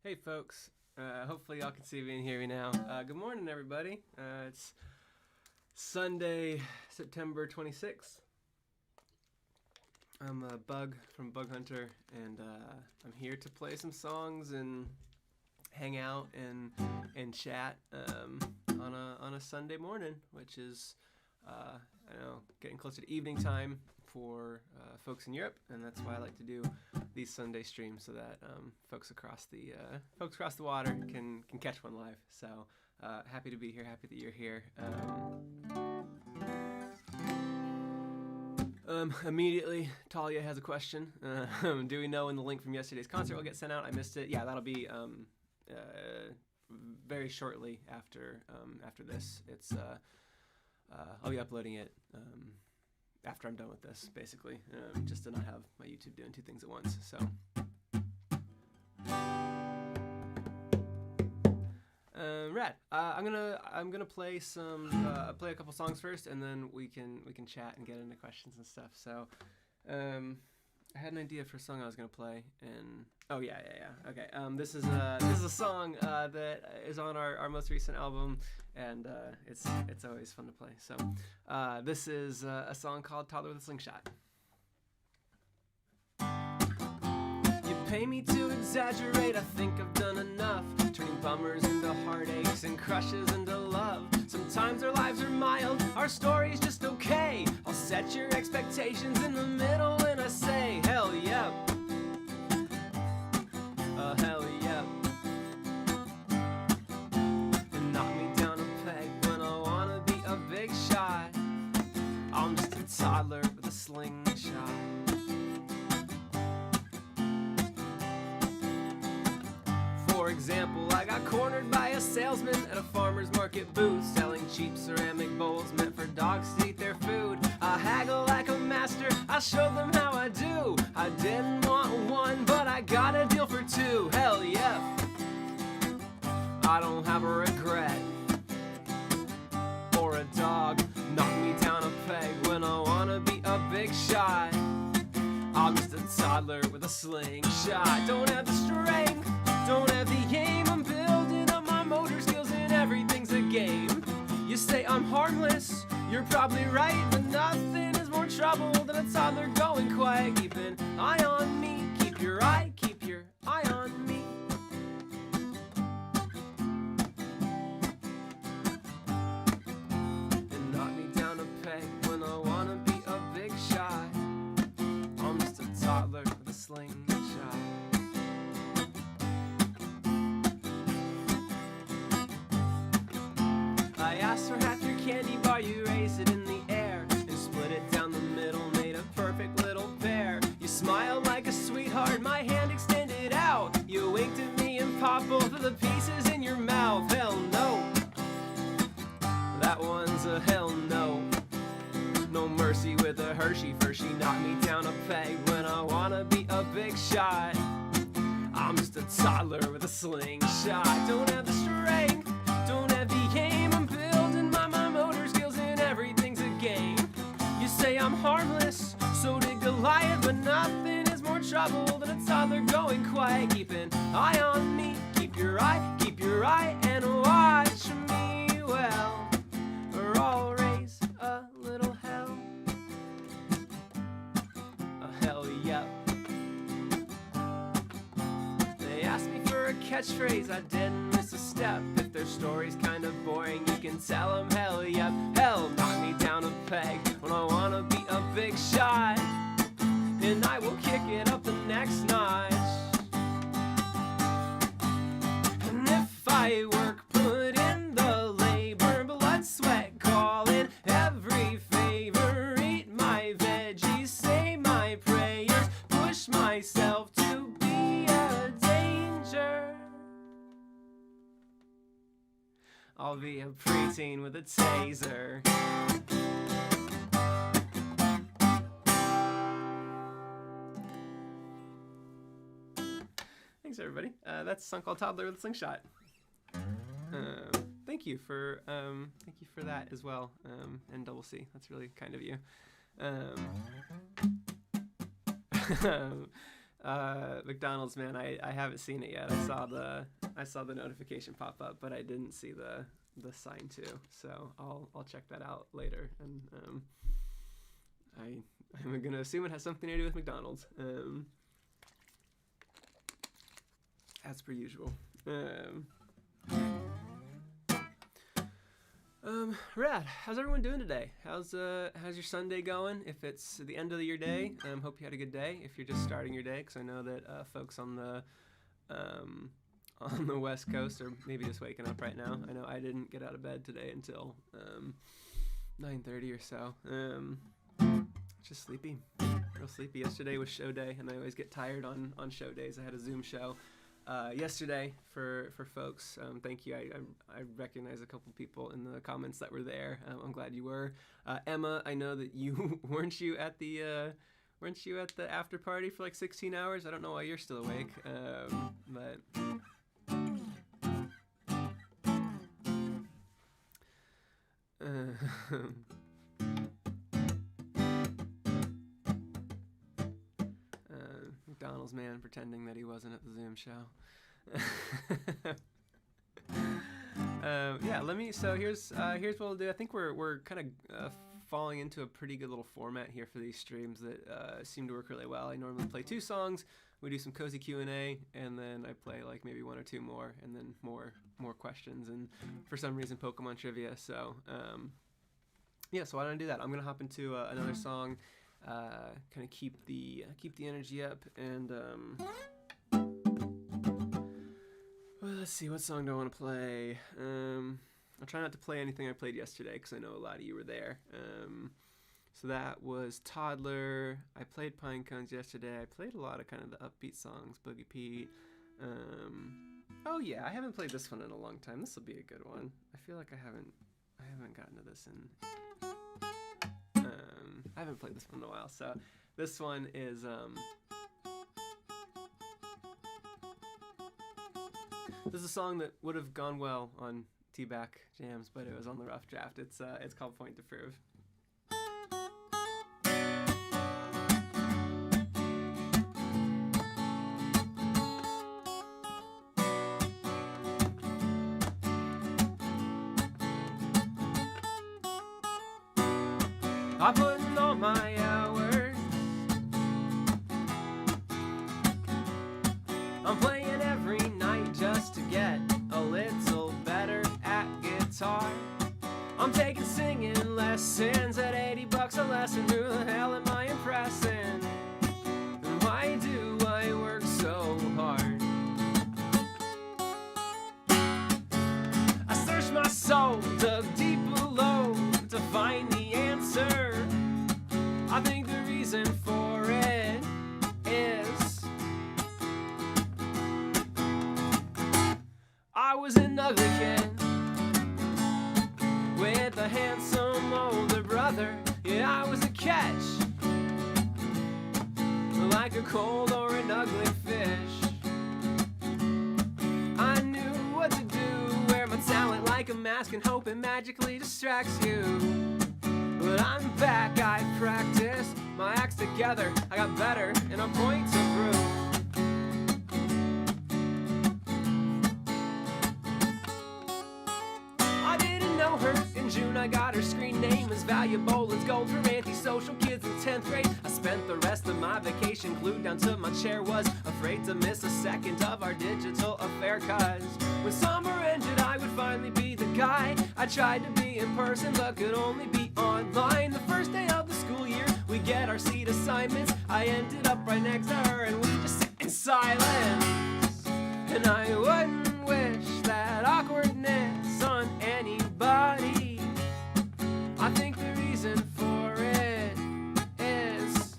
Hey folks, hopefully y'all can see me and hear me now. Good morning everybody. It's Sunday, September 26th. I'm Bug from Bug Hunter, and I'm here to play some songs and hang out and chat on a Sunday morning, which is I know getting closer to evening time for folks in Europe, and that's why I like to do these Sunday streams so that folks across the water can catch one live. So happy to be here, happy that you're here. Immediately, Talia has a question. Do we know when the link from yesterday's concert will get sent out? I missed it. Yeah, that'll be very shortly after this. It's I'll be uploading it after I'm done with this, basically, just to not have my YouTube doing two things at once. So, rad. I'm gonna play play a couple songs first, and then we can chat and get into questions and stuff. So, I had an idea for a song I was gonna play, and yeah. Okay. This is a song that is on our most recent album, and it's always fun to play. So, this is a song called "Toddler with a Slingshot." You pay me to exaggerate, I think I've done enough, turning bummers into heartaches and crushes into love. Sometimes our lives are mild, our story's just okay. I'll set your expectations in the middle and I say, hell yeah. Hell yeah. And knock me down a peg when I wanna be a big shot. I'm just a toddler with a slingshot. For example, I got cornered by a salesman at a farmer's market booth, selling cheap ceramic bowls meant for dogs to eat their food. I haggle like a master, I showed them how I do. I didn't want one, but I got a deal for two. Hell yeah. I don't have a regret. Or a dog, knock me down a peg when I wanna be a big shot. I'm just a toddler with a slingshot. Don't have the strength, don't have the aim. I'm building up my motor skills and everything's a game. You say I'm harmless, you're probably right, but nothing is more trouble than a toddler going quiet. Keep an eye on me, keep your eye on me. And knock me down a peg when I wanna be a big shot. I'm just a toddler with a slingshot. I asked for half your candy bar, you raise it in the air and split it down the middle, made a perfect little pear. You smiled like a sweetheart, my hand extended out. You winked at me and popped both of the pieces in your mouth. Hell no, that one's a hell no. No mercy with a Hershey, first she knocked me down a peg when I wanna be a big shot. I'm just a toddler with a slingshot. Don't have the strength, don't have the aim. I'm building my motor skills and everything's a game. You say I'm harmless, so did Goliath, but nothing is more trouble than a toddler going quiet. Keep an eye on me, keep your eye, and watch me well, or I'll raise a little hell. A hell yeah. They asked me for a catchphrase, I didn't miss a step. If their story's kind of boring, you can tell them hell yep. Hell, knock me down a peg when I wanna be a big shot, and I will kick it up the next notch. And if I work, put in the labor, blood, sweat, call in every favor, eat my veggies, say my prayers, push myself to be a danger. I'll be a preteen with a taser. Thanks everybody. That's a song called "Toddler with a Slingshot." Thank you for that as well. And Double C, that's really kind of you. McDonald's, man, I haven't seen it yet. I saw the notification pop up, but I didn't see the sign too. So I'll check that out later. And I'm gonna assume it has something to do with McDonald's. As per usual. Rad. How's everyone doing today? How's your Sunday going? If it's the end of your day, hope you had a good day. If you're just starting your day, because I know that folks on the West Coast are maybe just waking up right now. I know I didn't get out of bed today until 9:30 or so. Just sleepy, real sleepy. Yesterday was show day, and I always get tired on show days. I had a Zoom show yesterday for folks. Thank you. I recognize a couple people in the comments that were there. I'm glad you were. Emma, I know that you weren't you at the after party for like 16 hours? I don't know why you're still awake, but. McDonald's man pretending that he wasn't at the Zoom show. Yeah, so here's what we'll do. I think we're kind of falling into a pretty good little format here for these streams that seem to work really well. I normally play 2 songs, we do some cozy Q&A, and then I play like maybe 1 or 2 more, and then more questions, and for some reason Pokemon trivia. So yeah, so why don't I do that? I'm gonna hop into another song. Kind of keep the energy up, and well, let's see, what song do I want to play? I'll try not to play anything I played yesterday because I know a lot of you were there. So that was Toddler. I played Pine Cones yesterday. I played a lot of kind of the upbeat songs, Boogie Pete. Oh yeah, I haven't played this one in a long time. This will be a good one. I feel like I haven't gotten to this in. I haven't played this one in a while, so this one is this is a song that would have gone well on T-Back Jams, but it was on the rough draft. It's called Point to Prove. I put in all my hours. I'm playing every night just to get a little better at guitar. I'm taking singing lessons at $80 a lesson. Who the hell am I impressing? And why do I work so hard? I searched my soul, dug deep below to find the answer. I think the reason for it is I was an ugly kid with a handsome older brother. Yeah, I was a catch, like a cold or an ugly fish. I knew what to do, wear my talent like a mask and hope it magically distracts you. But I'm back, I practiced my acts together. I got better and a point to prove. I didn't know her. In June I got her screen name as valuable as gold for antisocial kids in 10th grade. I spent the rest of my vacation glued down to my chair. Was afraid to miss a second of our digital affair, cause when summer ended I would finally be the guy I tried to be in person but could only be online. The first day of the school year we get our seat assignments. I ended up right next to her and we just sit in silence. And I wouldn't wish that awkwardness on anybody. I think the reason for it is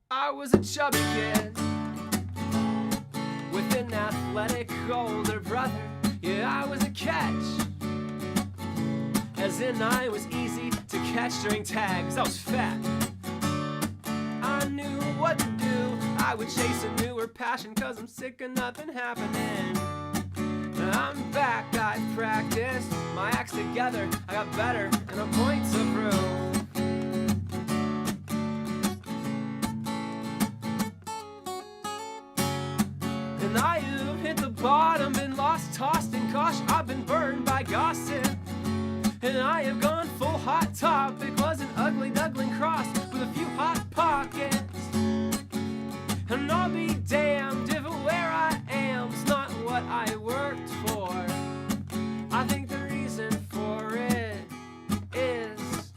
I was a chubby kid with an athletic older brother. Yeah, I was a catch, as in I was easy to catch during tags. I was fat, I knew what to do. I would chase a newer passion cause I'm sick of nothing happening. I'm back, I practiced my acts together. I got better and a point to prove. lost, tossed, and gosh, I've been burned by gossip. And I have gone full hot topic, was an ugly duckling cross with a few hot pockets. And I'll be damned if where I am's not what I worked for. I think the reason for it is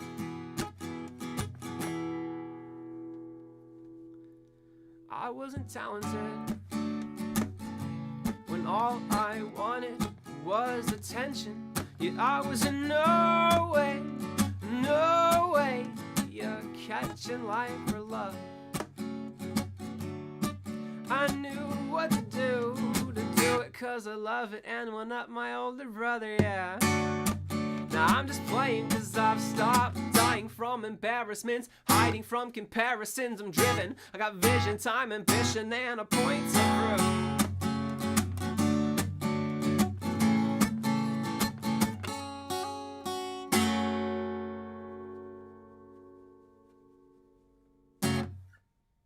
I wasn't talented when all I wanted was attention. Yet I was in no way you're catching life or love. I knew what to do it 'cause I love it and one up my older brother, yeah. Now I'm just playing 'cause I've stopped dying from embarrassments, hiding from comparisons. I'm driven, I got vision, time, ambition, and a point to prove.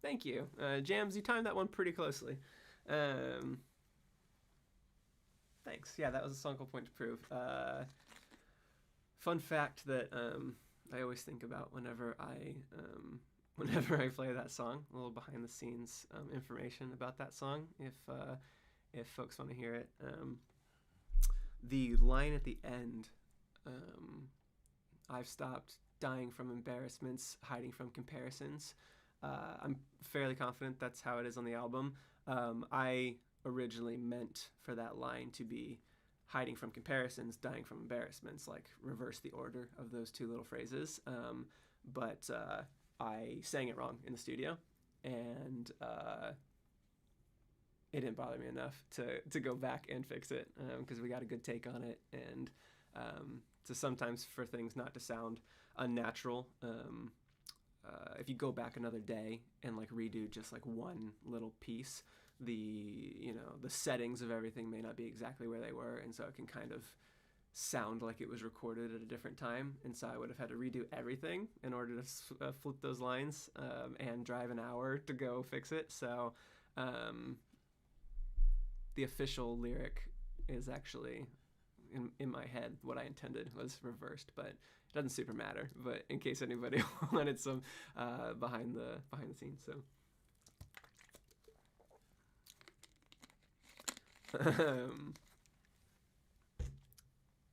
Thank you. Jams, you timed that one pretty closely. Thanks. Yeah, that was a song called Point to Prove. Fun fact that I always think about whenever I play that song, a little behind the scenes information about that song, if folks want to hear it. The line at the end, I've stopped dying from embarrassments, hiding from comparisons. I'm fairly confident that's how it is on the album. I originally meant for that line to be hiding from comparisons, dying from embarrassments, like reverse the order of those two little phrases. But I sang it wrong in the studio, and it didn't bother me enough to go back and fix it, because we got a good take on it, and to sometimes for things not to sound unnatural, if you go back another day and like redo just like one little piece, the settings of everything may not be exactly where they were, and so it can kind of sound like it was recorded at a different time, and so I would have had to redo everything in order to flip those lines, and drive an hour to go fix it. So the official lyric is actually in my head what I intended was reversed, but it doesn't super matter. But in case anybody wanted some behind the scenes, so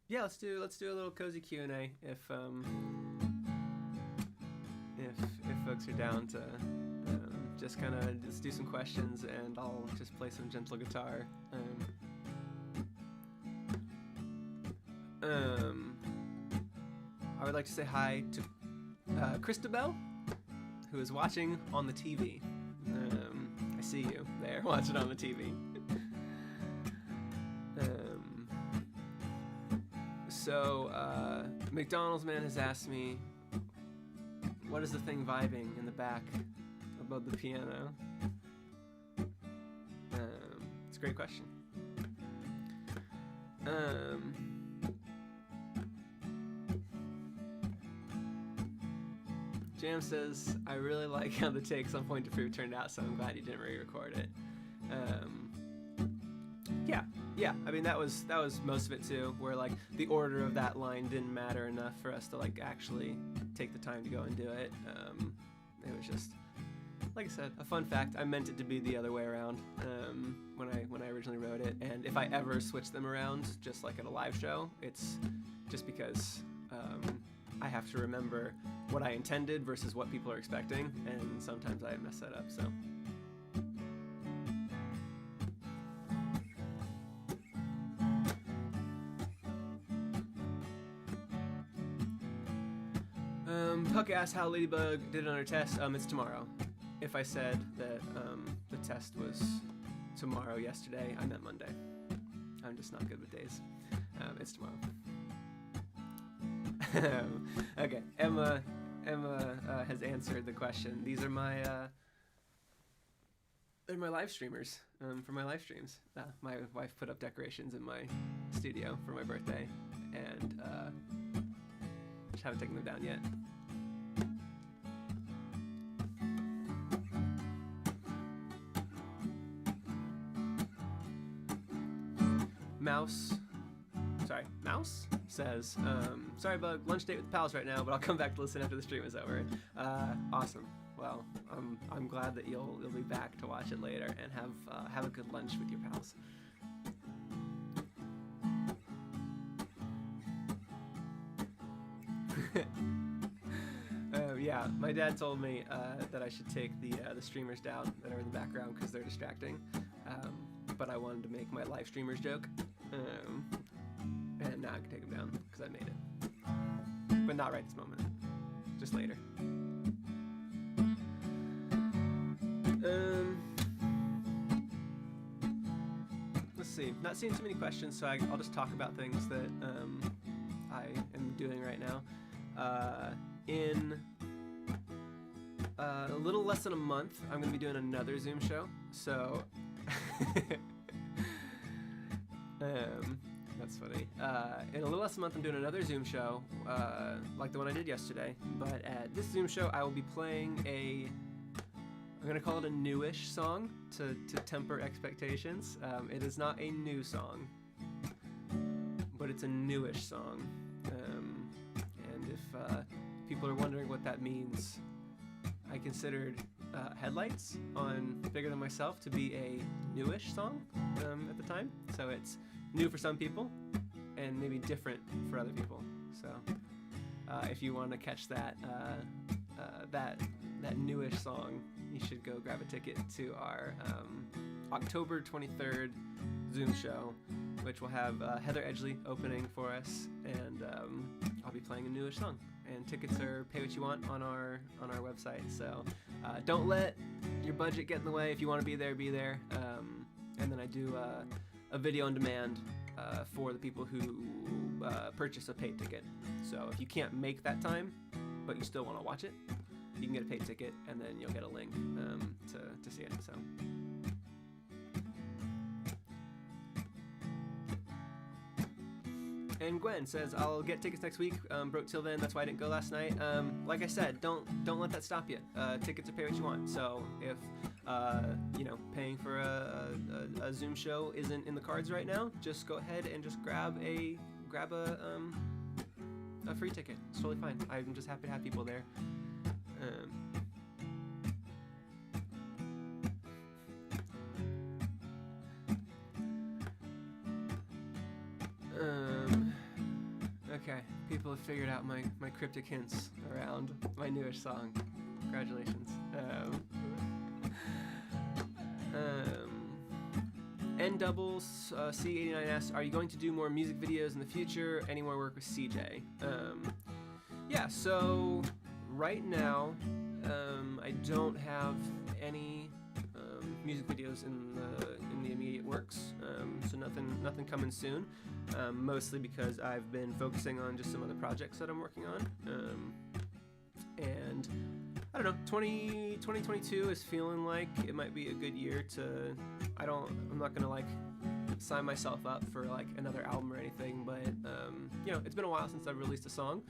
yeah, let's do a little cozy Q&A if folks are down to just kind of do some questions, and I'll just play some gentle guitar. I would like to say hi to Christabel, who is watching on the TV. I see you there watching on the TV. So McDonald's man has asked me, what is the thing vibing in the back above the piano? It's a great question. Jam says, I really like how the takes on Point to Prove turned out, so I'm glad you didn't re-record it. Yeah, I mean that was most of it too, where like the order of that line didn't matter enough for us to like actually take the time to go and do it. It was just, like I said, a fun fact. I meant it to be the other way around when I originally wrote it, and if I ever switch them around, just like at a live show, it's just because I have to remember what I intended versus what people are expecting, and sometimes I mess that up. So. Puck asked how Ladybug did on her test. It's tomorrow. If I said that the test was tomorrow yesterday, I meant Monday. I'm just not good with days. It's tomorrow. Okay, Emma has answered the question. These are my they're my live streamers for my live streams. My wife put up decorations in my studio for my birthday, and just haven't taken them down yet. Mouse says, sorry Bug, lunch date with pals right now, but I'll come back to listen after the stream is over. Awesome. Well, I'm glad that you'll be back to watch it later and have a good lunch with your pals. Yeah, my dad told me that I should take the streamers down that are in the background because they're distracting. But I wanted to make my live streamers joke, and now I can take them down because I made it. But not right this moment, just later. Let's see, not seeing too many questions, so I'll just talk about things that I am doing right now. In a little less than a month, I'm going to be doing another Zoom show, so that's funny. In a little less than a month, I'm doing another Zoom show, like the one I did yesterday, but at this Zoom show, I will be playing I'm going to call it a newish song to temper expectations. It is not a new song, but it's a newish song, and if people are wondering what that means, I considered Headlights on Bigger Than Myself to be a newish song at the time. So it's new for some people and maybe different for other people. So if you want to catch that newish song, you should go grab a ticket to our October 23rd Zoom show, which will have Heather Edgley opening for us, and I'll be playing a newish song. And tickets are pay what you want on our website. So don't let your budget get in the way. If you want to be there, be there. And then I do a video on demand for the people who purchase a paid ticket. So if you can't make that time, but you still want to watch it, you can get a paid ticket, and then you'll get a link to see it. So. And Gwen says, I'll get tickets next week. Broke till then, that's why I didn't go last night. Like I said, don't let that stop you. Tickets are pay what you want. So if paying for a Zoom show isn't in the cards right now, just go ahead and just grab a free ticket. It's totally fine. I'm just happy to have people there. Okay, people have figured out my cryptic hints around my newish song. Congratulations. N doubles C89 asks, are you going to do more music videos in the future? Any more work with CJ? Yeah, so right now I don't have any music videos in the immediate works, so nothing coming soon. Mostly because I've been focusing on just some other projects that I'm working on, and I don't know. 2022 is feeling like it might be a good year to. I'm not gonna like sign myself up for like another album or anything, but it's been a while since I've released a song,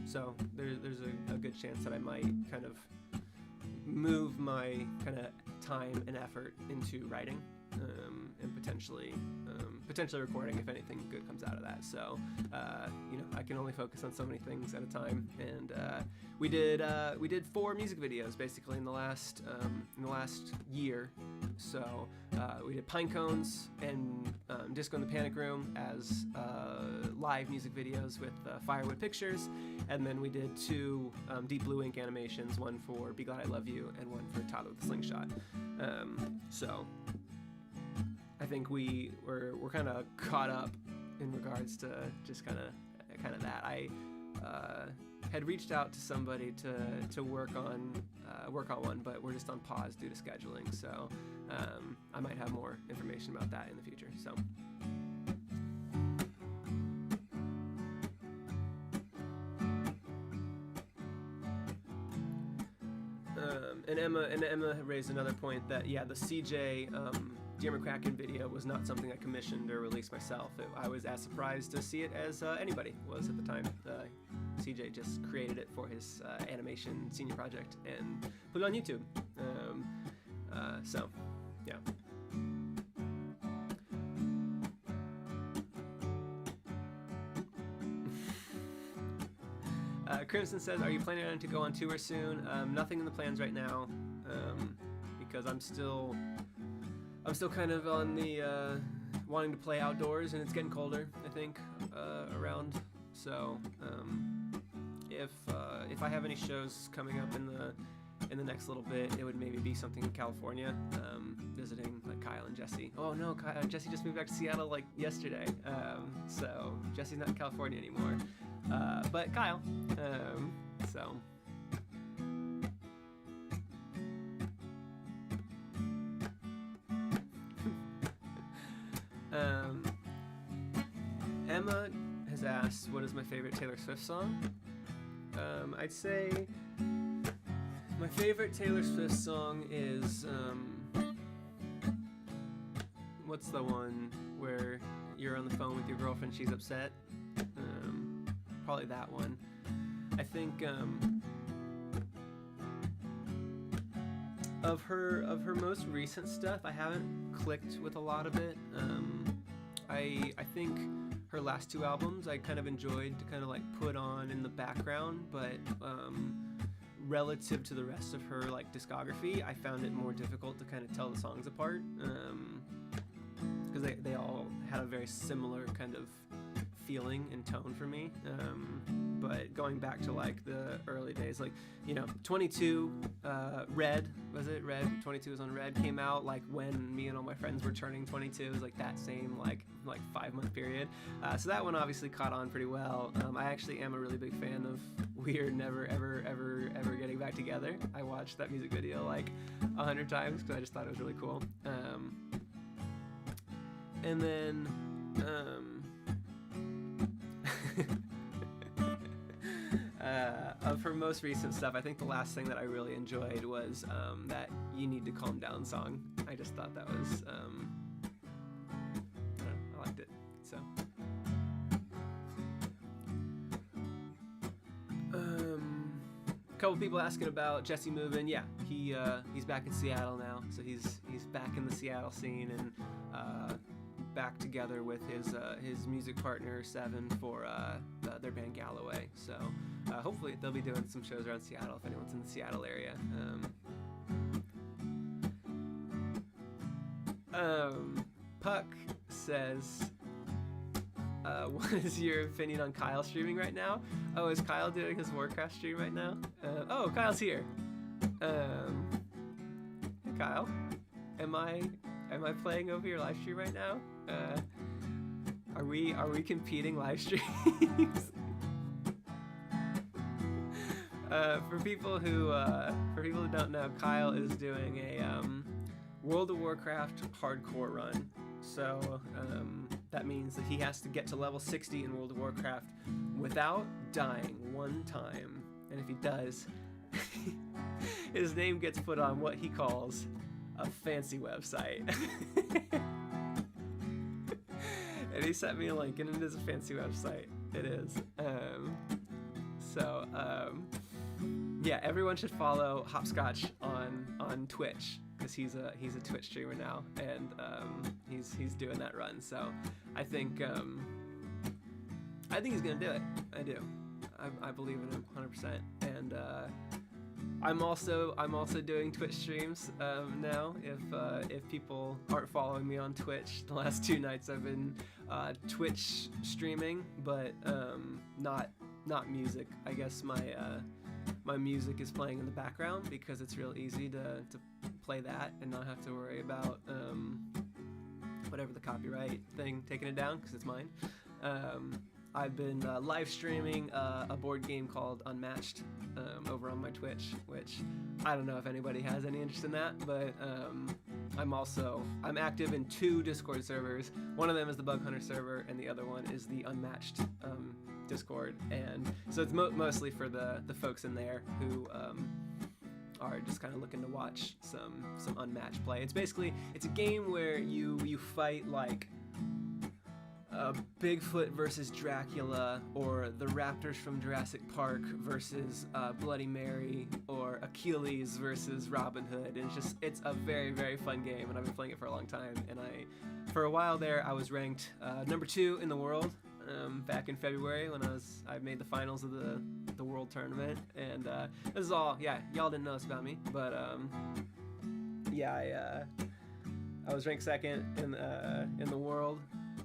so there's a good chance that I might kind of move my kind of time and effort into writing, and potentially recording if anything good comes out of that. So I can only focus on so many things at a time, and we did 4 music videos basically in the last year. So we did Pine Cones and Disco in the Panic Room as live music videos with Firewood Pictures, and then we did 2 Deep Blue Ink animations, one for Be Glad I Love You and one for Toddler with the Slingshot. So I think we're kind of caught up in regards to just kind of that. I had reached out to somebody to work on one, but we're just on pause due to scheduling. So I might have more information about that in the future. So. And Emma raised another point that the CJ Dear McCracken video was not something I commissioned or released myself. I was as surprised to see it as anybody was at the time. CJ just created it for his animation senior project and put it on YouTube. So, yeah. Crimson says, "Are you planning to go on tour soon?" Nothing in the plans right now, because I'm still kind of on the wanting to play outdoors, and it's getting colder, I think, around. So if I have any shows coming up in the next little bit, it would maybe be something in California, visiting like Kyle and Jesse. Oh no, Jesse just moved back to Seattle like yesterday, so Jesse's not in California anymore, but Kyle, so. Emma has asked, what is my favorite Taylor Swift song? I'd say my favorite Taylor Swift song is, what's the one where you're on the phone with your girlfriend, she's upset? Probably that one. I think of her most recent stuff, I haven't clicked with a lot of it. I think her last two albums I kind of enjoyed to kind of like put on in the background, but relative to the rest of her like discography, I found it more difficult to kind of tell the songs apart, because they all had a very similar kind of feeling and tone for me. But going back to like the early days, like, you know, 22, Red, was it? Red, 22 was on Red, came out like when me and all my friends were turning 22. It was like that same like 5-month period. So that one obviously caught on pretty well. I actually am a really big fan of We're Never Ever Getting Back Together. I watched that music video like 100 times because I just thought it was really cool. And then of her most recent stuff, I think the last thing that I really enjoyed was that You Need to Calm Down song. I just thought that was, I liked it, so. A couple people asking about Jesse moving. Yeah, he's back in Seattle now, so he's back in the Seattle scene, and back together with his music partner Seven for their band Galloway. So hopefully they'll be doing some shows around Seattle if anyone's in the Seattle area. Puck says, what is your opinion on Kyle streaming right now? Oh, is Kyle doing his Warcraft stream right now? Oh, Kyle's here. Hey, Kyle, am I playing over your live stream right now? Are we competing live streams? For people who don't know, Kyle is doing a World of Warcraft hardcore run. So that means that he has to get to level 60 in World of Warcraft without dying one time. And if he does, his name gets put on what he calls a fancy website. And he sent me a link, and it is a fancy website. It is. Yeah, everyone should follow Hopscotch on Twitch, because he's a Twitch streamer now, and he's doing that run. So I think he's gonna do it. I do. I believe in him 100%. And I'm also doing Twitch streams now. If people aren't following me on Twitch, the last 2 nights I've been Twitch streaming, but not music. I guess my music is playing in the background because it's real easy to play that and not have to worry about whatever the copyright thing taking it down, because it's mine. I've been live streaming a board game called Unmatched over on my Twitch, which I don't know if anybody has any interest in that, but I'm active in 2 Discord servers. One of them is the Bug Hunter server, and the other one is the Unmatched Discord. And so it's mostly for the folks in there who are just kind of looking to watch some Unmatched play. It's a game where you fight like Bigfoot versus Dracula, or the raptors from Jurassic Park versus Bloody Mary, or Achilles versus Robin Hood. And it's a very, very fun game, and I've been playing it for a long time. And for a while there, I was ranked number 2 in the world. back in February when I made the finals of the world tournament, and this is all, yeah, y'all didn't know this about me, but yeah, I was ranked second in the world,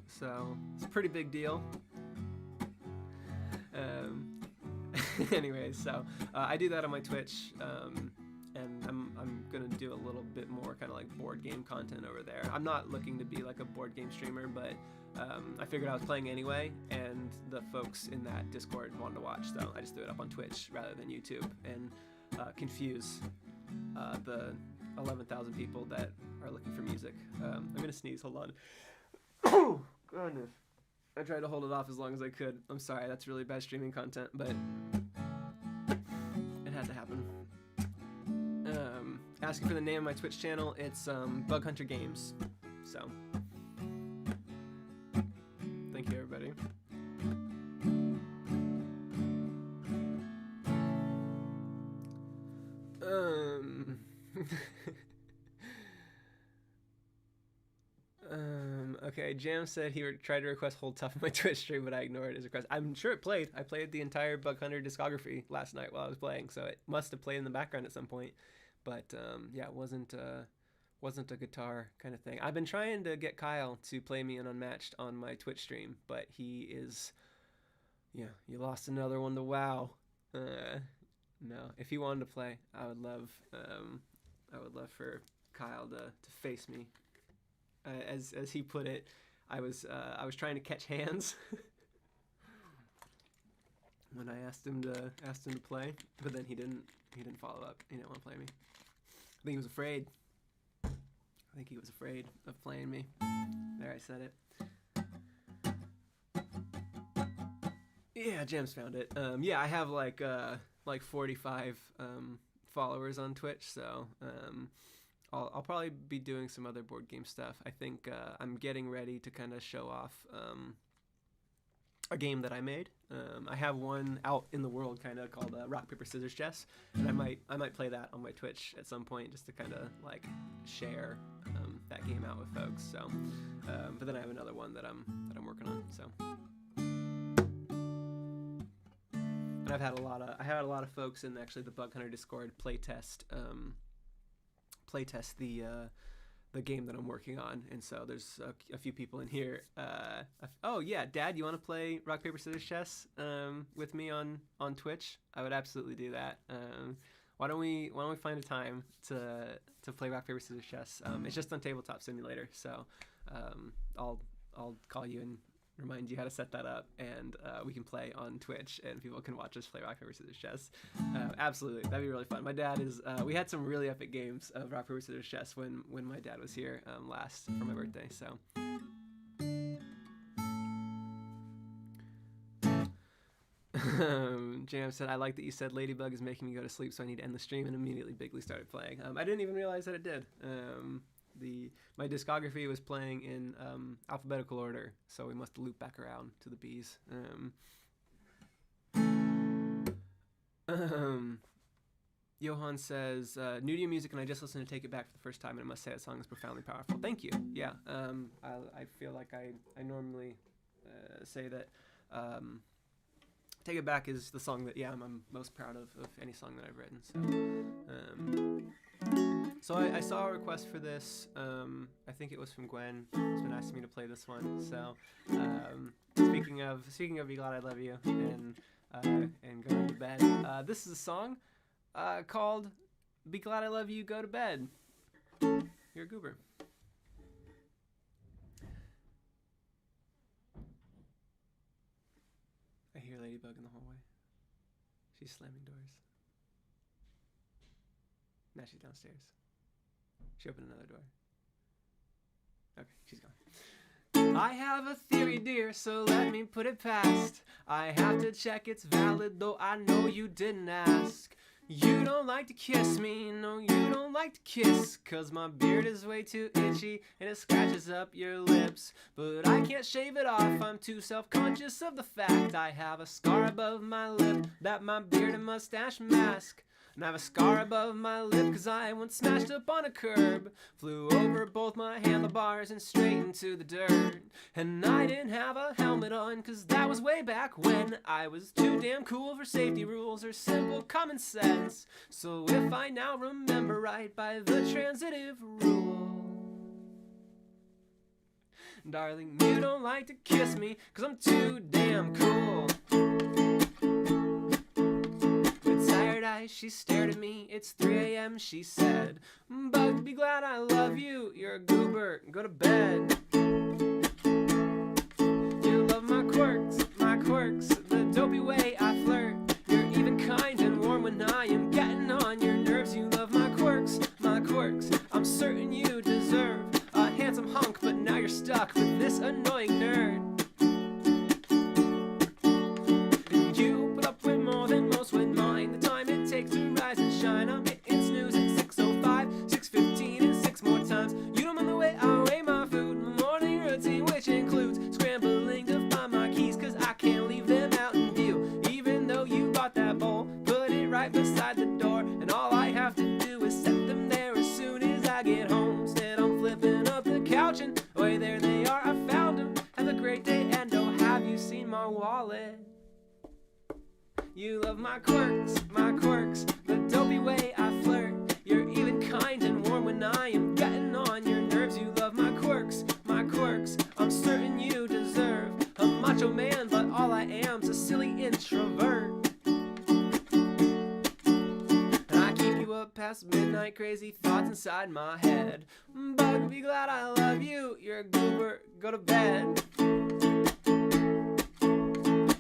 so it's a pretty big deal. Anyways, so I do that on my Twitch, and I'm gonna do a little bit more kind of like board game content over there. I'm not looking to be like a board game streamer, but I figured I was playing anyway, and the folks in that Discord wanted to watch, so I just threw it up on Twitch rather than YouTube, and confuse the 11,000 people that are looking for music. I'm gonna sneeze, hold on. Oh, goodness. I tried to hold it off as long as I could. I'm sorry, that's really bad streaming content, but it had to happen. Asking for the name of my Twitch channel, it's Bug Hunter Games. So, thank you, everybody. Okay, Jam said he tried to request Hold Tough on my Twitch stream, but I ignored his request. I'm sure it played. I played the entire Bug Hunter discography last night while I was playing, so it must have played in the background at some point. But yeah, it wasn't a guitar kind of thing. I've been trying to get Kyle to play me an Unmatched on my Twitch stream, but he is, yeah, you lost another one to WoW. No, if he wanted to play, I would love for Kyle to face me. As he put it, I was trying to catch hands when I asked him to play, but then he didn't follow up. He didn't want to play me. I think he was afraid. I think he was afraid of playing me. There, I said it. Yeah, Jam's found it. Yeah, I have like 45 followers on Twitch, so I'll probably be doing some other board game stuff. I think I'm getting ready to kind of show off a game that I made. I have one out in the world kind of called Rock, Paper, Scissors, Chess, and I might play that on my Twitch at some point just to kind of like share that game out with folks. So, but then I have another one that I'm working on. So, and I had a lot of folks in actually the Bug Hunter Discord playtest the game that I'm working on, and so there's a few people in here. Oh yeah, Dad, you want to play Rock, Paper, Scissors, Chess with me on Twitch? I would absolutely do that. Why don't we find a time to play Rock, Paper, Scissors, Chess? It's just on Tabletop Simulator, so I'll call you and remind you how to set that up, and we can play on Twitch, and people can watch us play Rock, Paper, Scissors, Chess. Absolutely, that'd be really fun. My dad is, we had some really epic games of Rock, Paper, Scissors, Chess when my dad was here last for my birthday, so. Jam said, I like that you said Ladybug is making me go to sleep, so I need to end the stream, and immediately Bigley started playing. I didn't even realize that it did. My discography was playing in alphabetical order, so we must loop back around to the B's. Johan says, new to your music, and I just listened to Take It Back for the first time, and I must say that song is profoundly powerful. Thank you. Yeah, I feel like I normally say that Take It Back is the song that, yeah, I'm most proud of any song that I've written. So I saw a request for this. I think it was from Gwen. She's been asking me to play this one. So speaking of Be Glad I Love You and going to bed, this is a song called Be Glad I Love You, Go to Bed. You're a goober. I hear Ladybug in the hallway. She's slamming doors. Now she's downstairs. She opened another door. Okay, she's gone. I have a theory, dear, so let me put it past. I have to check it's valid, though I know you didn't ask. You don't like to kiss me, no, you don't like to kiss, 'cause my beard is way too itchy and it scratches up your lips. But I can't shave it off, I'm too self-conscious of the fact I have a scar above my lip that my beard and mustache mask. And I have a scar above my lip 'cause I once smashed up on a curb, flew over both my handlebars and straight into the dirt. And I didn't have a helmet helmet on, cause that was way back when I was too damn cool for safety rules or simple common sense. So if I now remember right by the transitive rule, darling, you don't like to kiss me, cause I'm too damn cool. With tired eyes, she stared at me. It's 3 a.m., she said. But be glad I love you. You're a goober. Go to bed. You love my quirks, the dopey way I flirt. You're even kind and warm when I am getting on your nerves. You love my quirks. I'm certain you deserve a handsome hunk, but now you're stuck with this annoying nerd. You put up with more than most would mind. The time it takes to rise and shine. I'm hitting snooze at 6:05, 6:15, and 6 more times. You don't mind the way I weigh my food. My morning routine, which includes scrambling to find my keys, cause I can't leave them out in view. Even though you bought that bowl, put it right beside the door, and all I have to do is set them there as soon as I get home. Instead I'm flipping up the couch and wait, there they are, I found them. Have a great day, and oh, have you seen my wallet? You love my quirks, the dopey way I flirt. You're even kind and warm when I am getting on your nerves. You love my quirks. I'm certain you deserve a macho man, but all I am's a silly introvert. And I keep you up past midnight, crazy thoughts inside my head. But be glad I love you. You're a goober. Go to bed.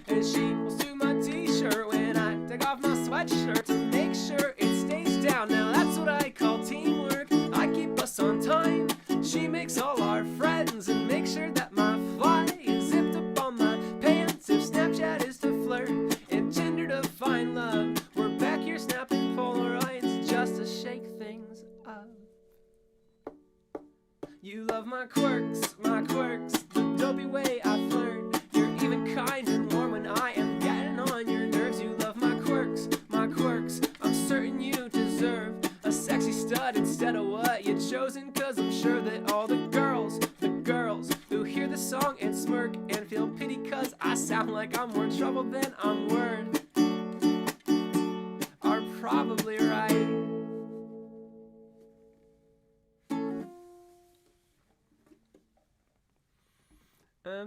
And she will sue my t-shirt when I take off my sweatshirt to make sure it stays down. Now that's what I call teamwork. I keep us on time. She makes all our friends and makes sure that my fly is zipped up on my pants. If Snapchat is to flirt and Tinder to find love, we're back here snapping Polaroids just to shake things up. You love my quirks, the dopey way I flirt. You're even kind and warm when I am getting on your nerves. You love my quirks. I'm certain you deserve a sexy stud instead of what you've chosen, cause I'm sure that all the girls who hear the song and smirk and feel pity cause I sound like I'm more trouble than I'm worth are probably right.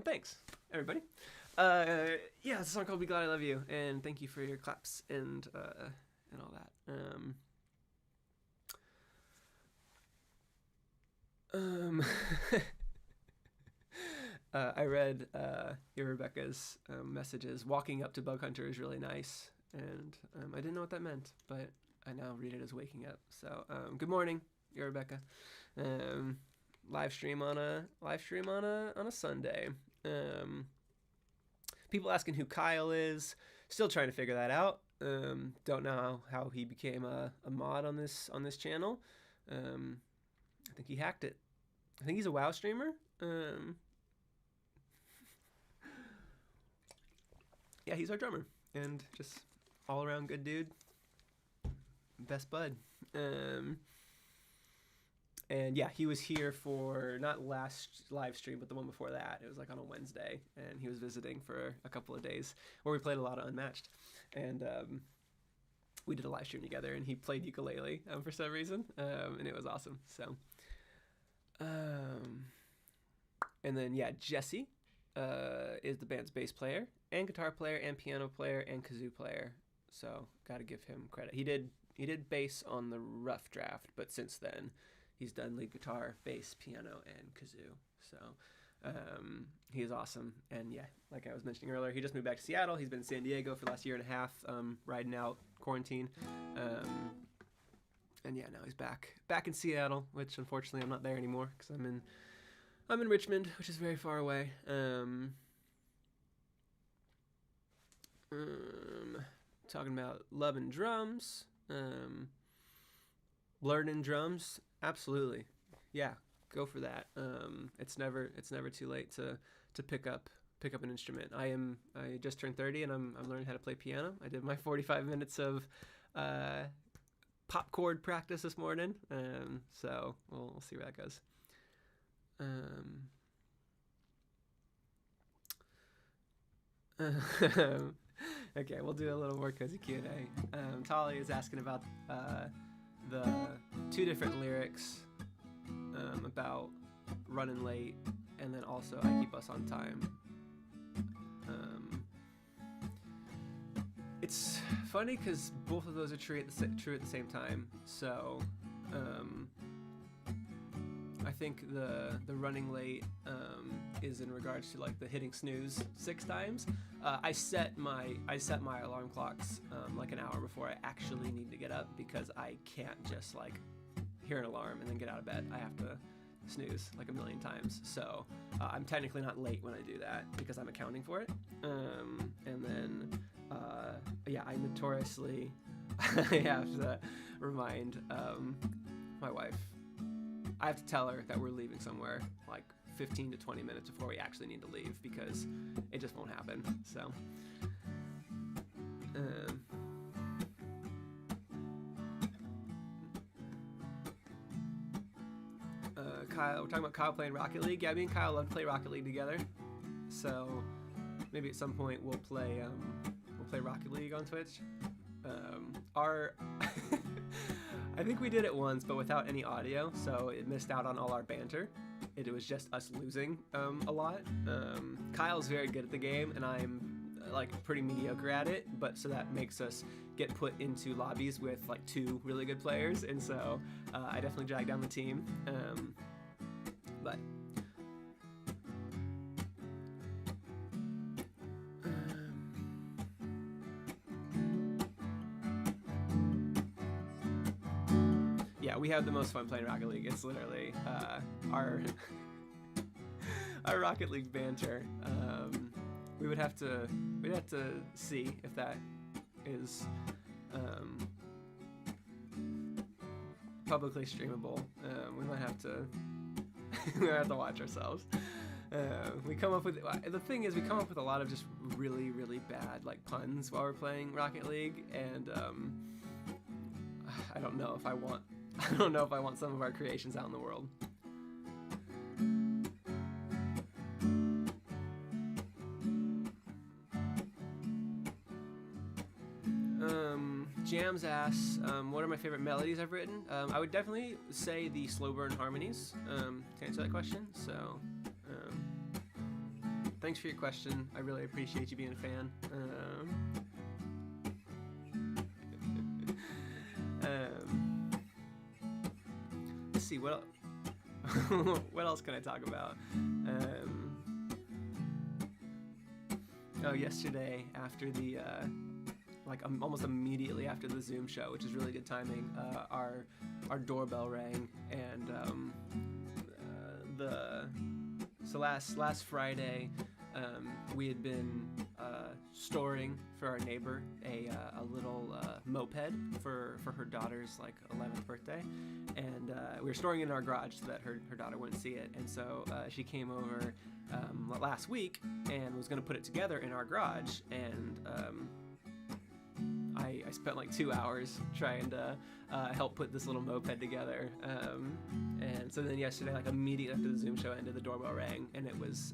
Thanks, everybody. Yeah, it's a song called Be Glad I Love You, and thank you for your claps and all that. I read your Rebecca's messages. Walking up to Bug Hunter is really nice, and I didn't know what that meant, but I now read it as waking up. So good morning, your Rebecca. Live stream on a Sunday. People asking who Kyle is. Still trying to figure that out. Don't know how he became a mod on this channel. I think he hacked it. I think he's a WoW streamer. Yeah, he's our drummer and just all around good dude. Best bud. And yeah, he was here for not last live stream, but the one before that. It was like on a Wednesday, and he was visiting for a couple of days where we played a lot of Unmatched. And we did a live stream together, and he played ukulele for some reason, and it was awesome. So, and then yeah, Jesse is the band's bass player and guitar player and piano player and kazoo player. So got to give him credit. He did bass on the rough draft, but since then he's done lead guitar, bass, piano, and kazoo. So he is awesome. And yeah, like I was mentioning earlier, he just moved back to Seattle. He's been in San Diego for the last year and a half, riding out quarantine. And yeah, now he's back in Seattle, which unfortunately I'm not there anymore because I'm in Richmond, which is very far away. Talking about loving drums, learning drums. Absolutely. Yeah, go for that. It's never too late to pick up an instrument. I just turned 30 and I'm learning how to play piano. I did my 45 minutes of pop chord practice this morning. So we'll see where that goes. Okay, we'll do a little more cozy Q&A. Tali is asking about the 2 different lyrics about running late, and then also I keep us on time. It's funny because both of those are true at the same time. So I think the running late is in regards to like the hitting snooze 6 times. I set my alarm clocks like an hour before I actually need to get up, because I can't just like hear an alarm and then get out of bed. I have to snooze like a million times. So I'm technically not late when I do that because I'm accounting for it. And then yeah, I notoriously I have to remind my wife. I have to tell her that we're leaving somewhere like 15 to 20 minutes before we actually need to leave, because it just won't happen. So Kyle, we're talking about Kyle playing Rocket League. Yeah, me and Kyle love to play Rocket League together. So maybe at some point we'll play Rocket League on Twitch. I think we did it once, but without any audio, so it missed out on all our banter. It was just us losing a lot. Kyle's very good at the game, and I'm like pretty mediocre at it, but so that makes us get put into lobbies with like 2 really good players, and so I definitely drag down the team. But yeah, we have the most fun playing Rocket League. It's literally our Rocket League banter. We'd have to see if that is publicly streamable. We might have to we might have to watch ourselves. We come up with a lot of just really, really bad like puns while we're playing Rocket League, and I don't know if I want some of our creations out in the world. Jams asks, what are my favorite melodies I've written? I would definitely say the slow burn harmonies to answer that question. So thanks for your question. I really appreciate you being a fan. Let's see, what else can I talk about? Yesterday after the almost immediately after the Zoom show, which is really good timing, our doorbell rang, and last Friday we had been storing for our neighbor a little moped for her daughter's like 11th birthday, and we were storing it in our garage so that her daughter wouldn't see it, and so she came over last week and was going to put it together in our garage, and I spent like 2 hours trying to help put this little moped together, and so then yesterday, like immediately after the Zoom show ended, the doorbell rang, and it was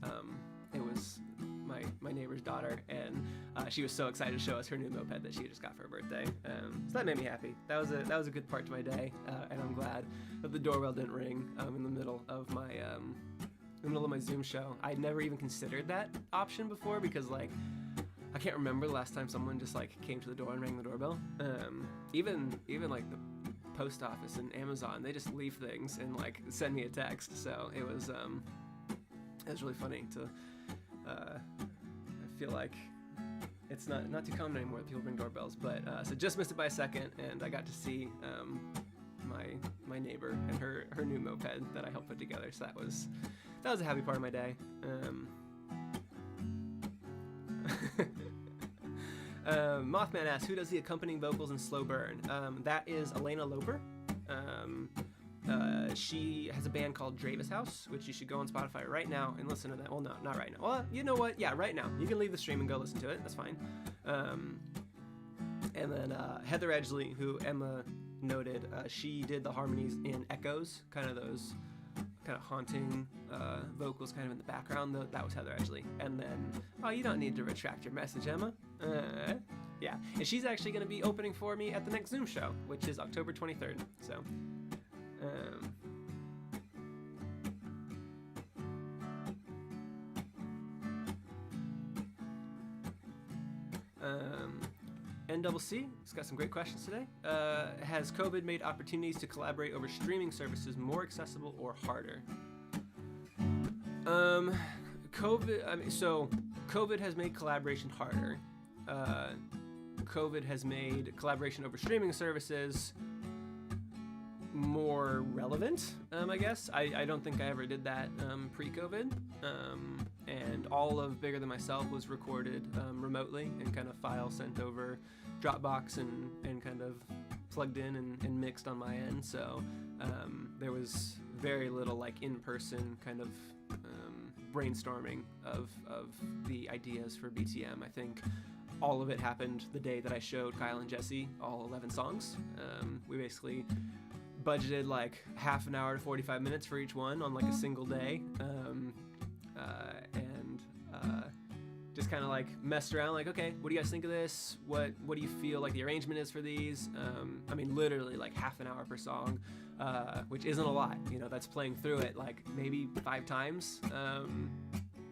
my neighbor's daughter, and she was so excited to show us her new moped that she just got for her birthday. So that made me happy. That was a good part to my day, and I'm glad that the doorbell didn't ring in the middle of my Zoom show. I'd never even considered that option before, because like I can't remember the last time someone just like came to the door and rang the doorbell. Even like the post office and Amazon, they just leave things and like send me a text. So it was really funny to. I feel like it's not too common anymore that people ring doorbells, but so just missed it by a second, and I got to see my neighbor and her new moped that I helped put together. So that was a happy part of my day. Mothman asks, who does the accompanying vocals in Slow Burn? That is Elena Loper. She has a band called Dravis House, which you should go on Spotify right now and listen to that. Well, no, not right now. Well, you know what? Yeah, right now. You can leave the stream and go listen to it. That's fine. And then Heather Edgley, who Emma noted, she did the harmonies in Echoes, kind of those kind of haunting vocals kind of in the background. That was Heather Edgley. And then, oh, you don't need to retract your message, Emma. Yeah, and she's actually going to be opening for me at the next Zoom show, which is October 23rd. So, NCC, it's got some great questions today. Has COVID made opportunities to collaborate over streaming services more accessible or harder? COVID has made collaboration harder. COVID has made collaboration over streaming services more relevant, I guess. I don't think I ever did that pre-COVID. And all of Bigger Than Myself was recorded remotely and kind of file sent over Dropbox and kind of plugged in and mixed on my end. So there was very little like in-person kind of brainstorming of the ideas for BTM. I think all of it happened the day that I showed Kyle and Jesse all 11 songs. We basically budgeted like half an hour to 45 minutes for each one on like a single day. Just kind of like messed around, like, okay, what do you guys think of this? What do you feel like the arrangement is for these? I mean, literally like half an hour per song, which isn't a lot. You know, that's playing through it like maybe 5 times,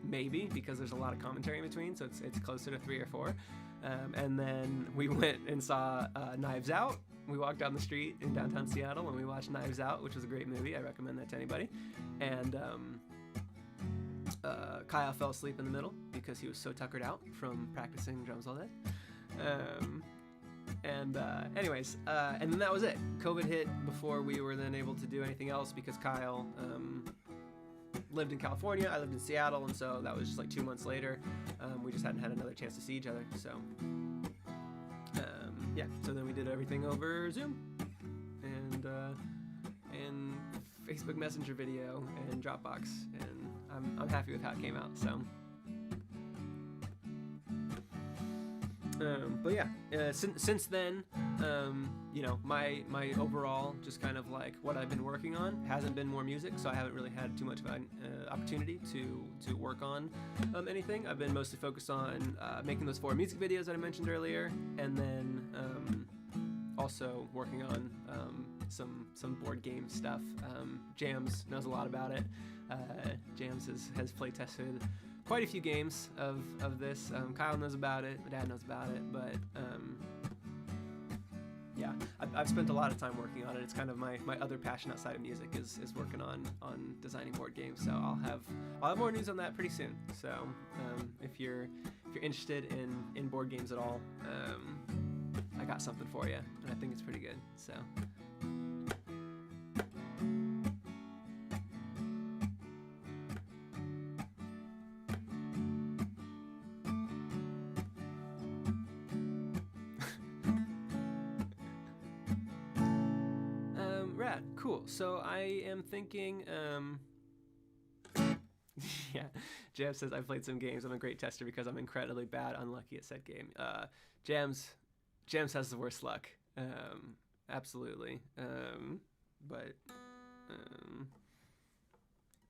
maybe, because there's a lot of commentary in between, so it's closer to 3 or 4. And then we went and saw Knives Out. We walked down the street in downtown Seattle and we watched Knives Out, which was a great movie. I recommend that to anybody. And Kyle fell asleep in the middle because he was so tuckered out from practicing drums all day. Anyways, and then that was it. COVID hit before we were then able to do anything else because Kyle lived in California, I lived in Seattle, and so that was just like 2 months later. We just hadn't had another chance to see each other, so yeah. So then we did everything over Zoom and Facebook Messenger video and Dropbox, and I'm happy with how it came out. So, but yeah, since then, you know, my overall just kind of like what I've been working on hasn't been more music, so I haven't really had too much of an opportunity to work on anything. I've been mostly focused on making those 4 music videos that I mentioned earlier, and then also working on some board game stuff. Jams knows a lot about it. Jams has play tested quite a few games of this. Kyle knows about it, my dad knows about it, but yeah, I've spent a lot of time working on it. It's kind of my other passion outside of music is working on designing board games. So I'll have more news on that pretty soon. So if you're interested in board games at all, I got something for you, and I think it's pretty good. So. Rad, cool. So I am thinking, yeah, Jam says I've played some games. I'm a great tester because I'm incredibly bad, unlucky at said game. Jams has the worst luck, absolutely. But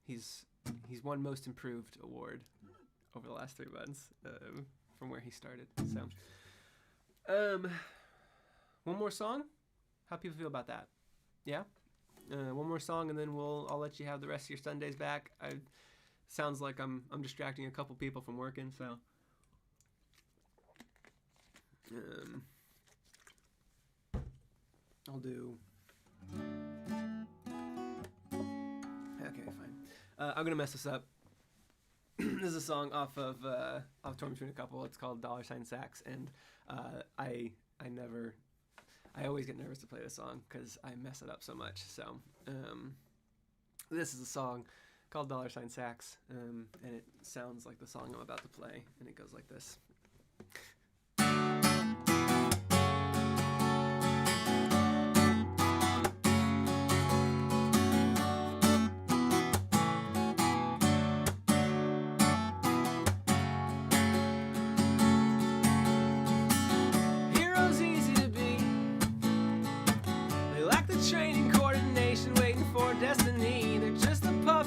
he's won Most Improved award over the last 3 months from where he started. So, one more song. How people feel about that? Yeah, one more song, and then I'll let you have the rest of your Sundays back. Sounds like I'm distracting a couple people from working, so. I'll do. Okay, fine. I'm gonna mess this up. This is a song off Torn Between a Couple. It's called $sign Sax, and I always get nervous to play this song because I mess it up so much. So this is a song called $sign Sax, and it sounds like the song I'm about to play, and it goes like this. Training, coordination, waiting for destiny. They're just a part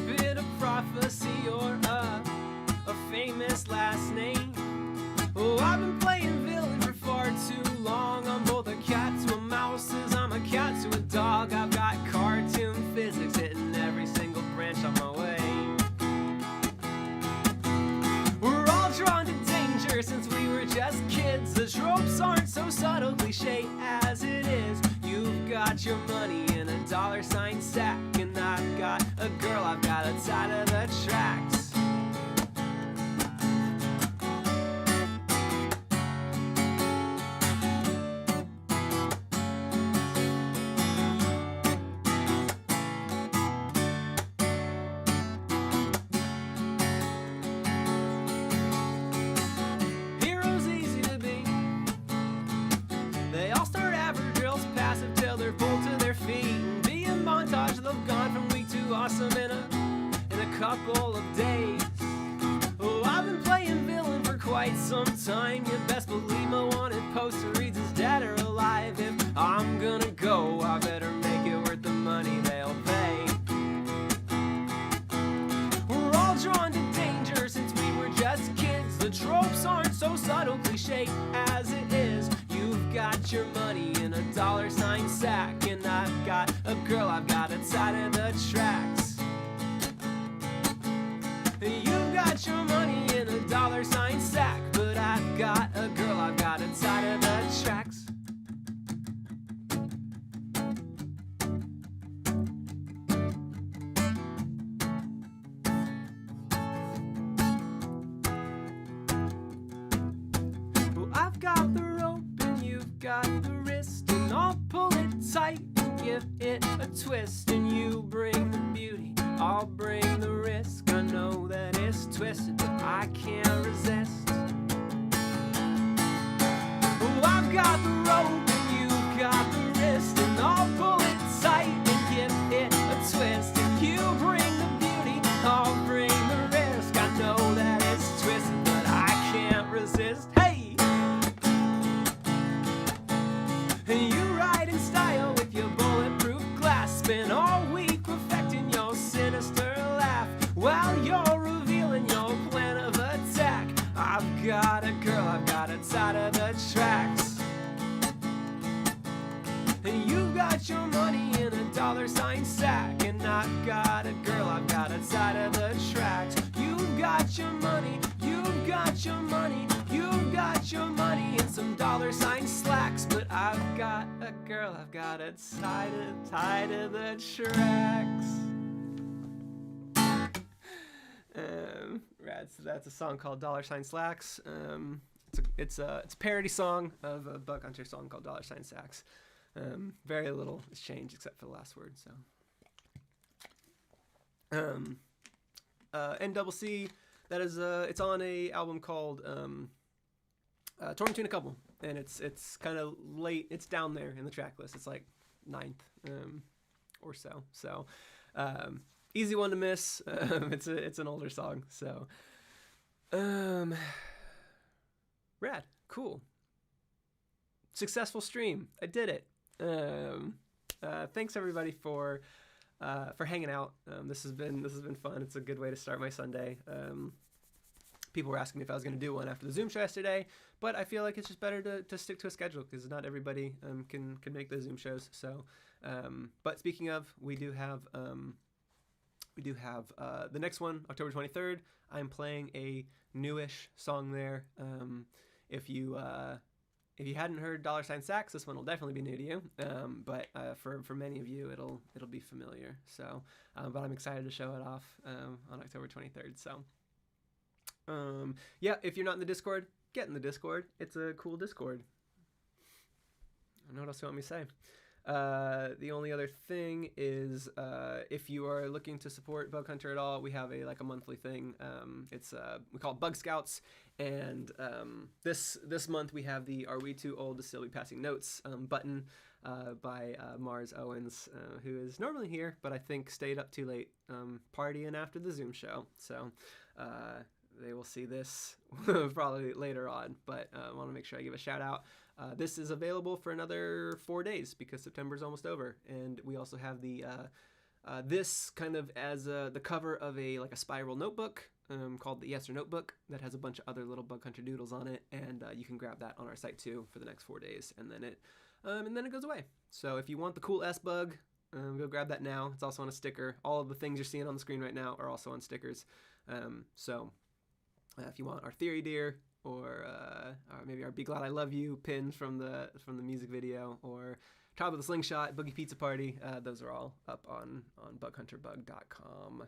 quite some time. You best believe my wanted poster reads is dead or alive. If I'm gonna go, I better make it worth the money they'll pay. We're all drawn to danger since we were just kids. The tropes aren't so subtle, cliche as it is. You've got your money in a $sign sack, and I've got a girl I've got outside of the tracks. You've got your money in a $sign sack, but I've got a girl I've got inside of the tracks. Well, I've got the rope and you've got the wrist, and I'll pull it tight and give it a twist. And you bring the beauty, I'll bring the risk. I know that it's twisted, but I can't resist. Well, I've got the rope and you've got the wrist, and I'll pull it tight and give it a twist. If you bring the beauty, I'll bring the risk. I know that it's twisted, but I can't resist. Hey! And you ride in style with your bulletproof glass, spend all week perfecting your sinister laugh while you're revealing your plan of attack. I've got a girl I've got outside of the tracks. And you've got your money in a $sign sack, and I've got a girl I've got outside of the tracks. You've got your money, you've got your money, you've got your money in some $sign slacks, but I've got a girl I've got outside of the tracks. Rad. So that's a song called $sign slacks. It's a parody song of a Bug Hunter song called $sign slacks. Very little has changed except for the last word. So, NCC, that is it's on a album called Torn Between a Couple, and it's kind of late. It's down there in the track list. It's like 9th or so. So. Easy one to miss. It's an older song, so rad, cool, successful stream. I did it. Thanks everybody for hanging out. This has been fun. It's a good way to start my Sunday. People were asking me if I was going to do one after the Zoom show yesterday, but I feel like it's just better to stick to a schedule because not everybody can make the Zoom shows. So, but speaking of, we do have the next one, October 23rd. I'm playing a newish song there. If you hadn't heard $sign sax, this one will definitely be new to you. But for many of you, it'll be familiar. So, but I'm excited to show it off on October 23rd. So, yeah, if you're not in the Discord, get in the Discord. It's a cool Discord. I don't know what else you want me to say. The only other thing is, if you are looking to support Bug Hunter at all, we have a monthly thing. It's we call it Bug Scouts, and this month we have the "Are We Too Old to Still Be Passing Notes" button by Mars Owens, who is normally here, but I think stayed up too late partying after the Zoom show. So they will see this probably later on, but I want to make sure I give a shout out. This is available for another 4 days because September is almost over, and we also have the this kind of as the cover of a spiral notebook called the Yes or Notebook that has a bunch of other little Bug Hunter doodles on it, and you can grab that on our site too for the next 4 days, and then it goes away. So if you want the cool S bug, go grab that now. It's also on a sticker. All of the things you're seeing on the screen right now are also on stickers. So if you want our Theory Deer, or maybe our Be Glad I Love You pins from the music video, or Toddler the Slingshot, Boogie Pizza Party, those are all up on bughunterbug.com.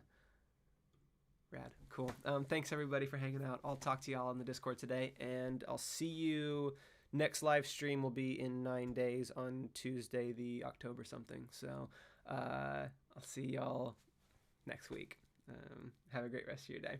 Rad. Cool. Thanks everybody for hanging out. I'll talk to y'all on the Discord today, and I'll see you. Next live stream will be in 9 days on Tuesday, the October something. So I'll see y'all next week. Have a great rest of your day.